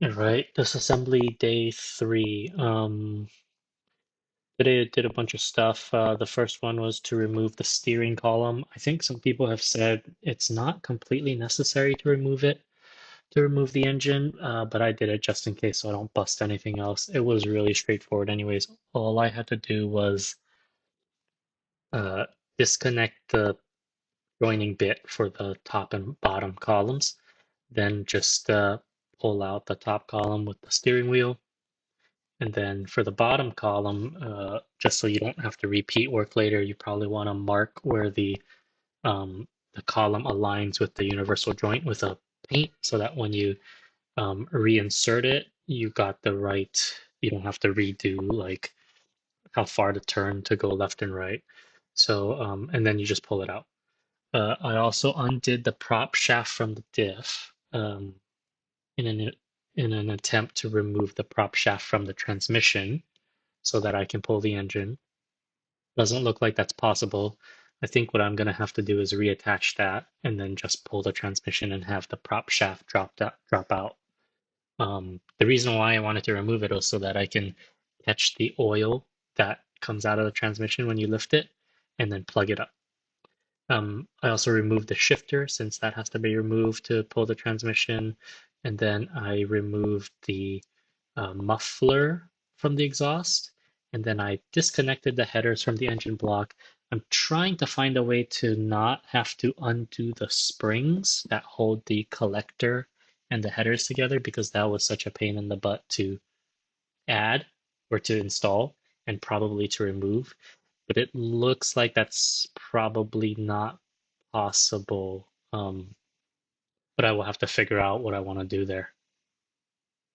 All right, disassembly day 3. Today I did a bunch of stuff. The first one was to remove the steering column. I think some people have said it's not completely necessary to remove it, to remove the engine, but I did it just in case so I don't bust anything else. It was really straightforward anyways. All I had to do was uh, disconnect the joining bit for the top and bottom columns, then just pull out the top column with the steering wheel. And then for the bottom column, just so you don't have to repeat work later, you probably want to mark where the column aligns with the universal joint with a paint so that when you reinsert it, you got the right, you don't have to redo like how far to turn to go left and right. So, and then you just pull it out. I also undid the prop shaft from the diff in an attempt to remove the prop shaft from the transmission so that I can pull the engine. Doesn't look like that's possible. I think what I'm going to have to do is reattach that and then just pull the transmission and have the prop shaft drop out. The reason why I wanted to remove it was so that I can catch the oil that comes out of the transmission when you lift it and then plug it up. I also removed the shifter since that has to be removed to pull the transmission. And then I removed the muffler from the exhaust. And then I disconnected the headers from the engine block. I'm trying to find a way to not have to undo the springs that hold the collector and the headers together because that was such a pain in the butt to add or to install and probably to remove. But it looks like that's probably not possible. But I will have to figure out what I want to do there.